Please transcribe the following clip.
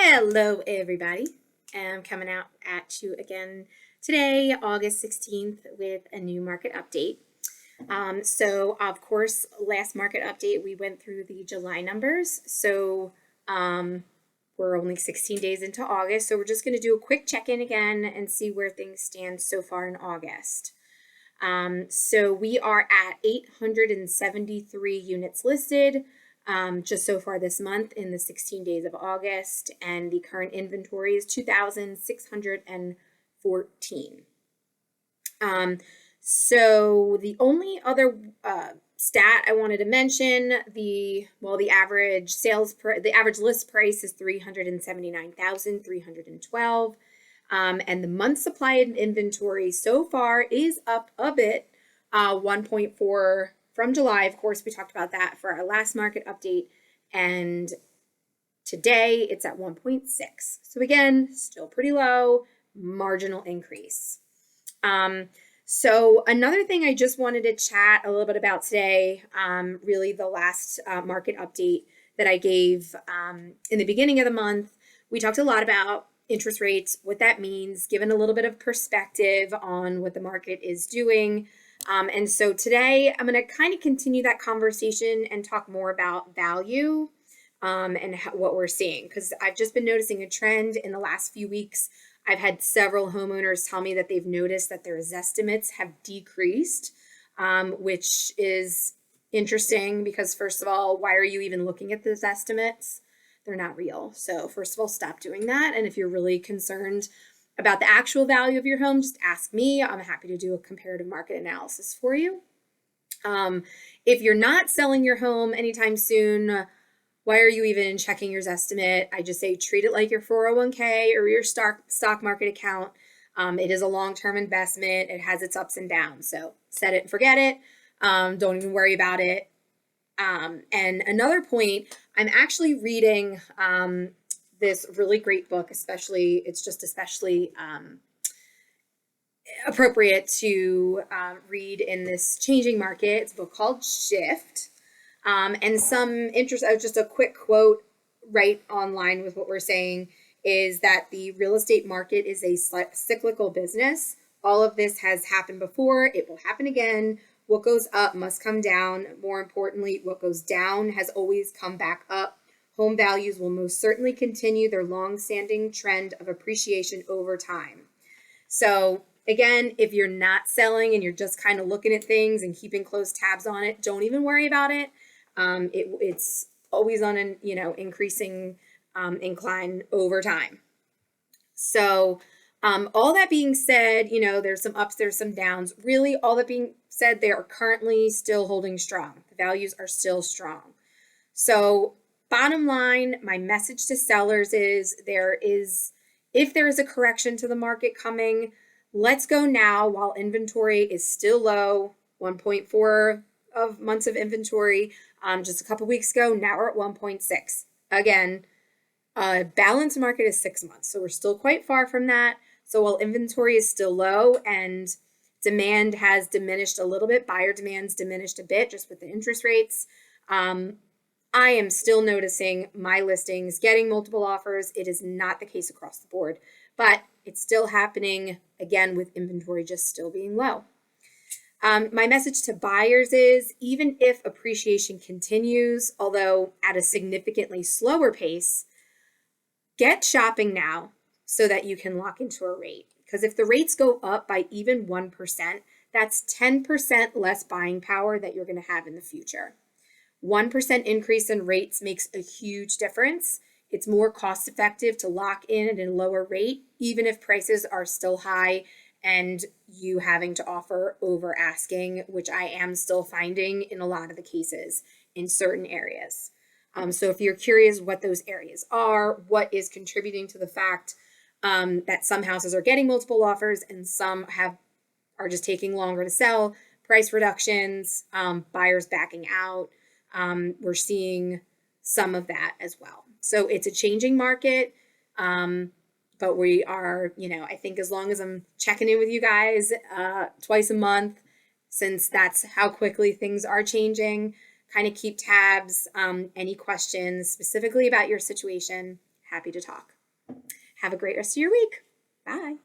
Hello, everybody. I'm coming out at you again today, August 16th, with a new market update. So, of course, last market update, we went through the July numbers. So, we're only 16 days into August. So, we're just going to do a quick check-in again and see where things stand so far in August. So, we are at 873 units listed. Just so far this month in the 16 days of August, and the current inventory is 2,614. So the only other stat I wanted to mention, the average list price is 379,312, and the month supply of inventory so far is up a bit, 1.4 from July. Of course, we talked about that for our last market update, and today it's at 1.6. So again, still pretty low, marginal increase. So another thing I just wanted to chat a little bit about today, really the last market update that I gave in the beginning of the month, we talked a lot about interest rates, what that means, given a little bit of perspective on what the market is doing. And so today I'm going to kind of continue that conversation and talk more about value and what we're seeing, because I've just been noticing a trend in the last few weeks. I've had several homeowners tell me that they've noticed that their Zestimates have decreased, which is interesting because, first of all, why are you even looking at those estimates? They're not real. So first of all, stop doing that. And if you're really concerned about the actual value of your home, just ask me. I'm happy to do a comparative market analysis for you. If you're not selling your home anytime soon, why are you even checking your Zestimate? I just say treat it like your 401k or your stock market account. It is a long-term investment. It has its ups and downs. So set it and forget it. Don't even worry about it. And another point, I'm actually reading this really great book, especially appropriate to read in this changing market. It's a book called Shift. And some interest, just a quick quote right online with what we're saying is that the real estate market is a cyclical business. All of this has happened before. It will happen again. What goes up must come down. More importantly, what goes down has always come back up. Home values will most certainly continue their long-standing trend of appreciation over time. So again, if you're not selling and you're just kind of looking at things and keeping close tabs on it, don't even worry about it. It's always on an increasing incline over time. So all that being said, there's some ups, there's some downs. Really, all that being said, they are currently still holding strong. The values are still strong. So bottom line, my message to sellers is if there is a correction to the market coming, let's go now while inventory is still low, 1.4 of months of inventory just a couple weeks ago. Now we're at 1.6. Again, balanced market is 6 months, so we're still quite far from that. So while inventory is still low and demand has diminished a little bit, buyer demand's diminished a bit just with the interest rates, I am still noticing my listings getting multiple offers. It is not the case across the board, but it's still happening, again, with inventory just still being low. My message to buyers is, even if appreciation continues, although at a significantly slower pace, get shopping now so that you can lock into a rate. Because if the rates go up by even 1%, that's 10% less buying power that you're going to have in the future. 1% increase in rates makes a huge difference. It's more cost effective to lock in at a lower rate, even if prices are still high and you having to offer over asking, which I am still finding in a lot of the cases in certain areas. So if you're curious what those areas are, what is contributing to the fact that some houses are getting multiple offers and some are just taking longer to sell, price reductions, buyers backing out, we're seeing some of that as well. So it's a changing market, but we are, I think as long as I'm checking in with you guys twice a month, since that's how quickly things are changing, kind of keep tabs. Any questions specifically about your situation, happy to talk. Have a great rest of your week. Bye.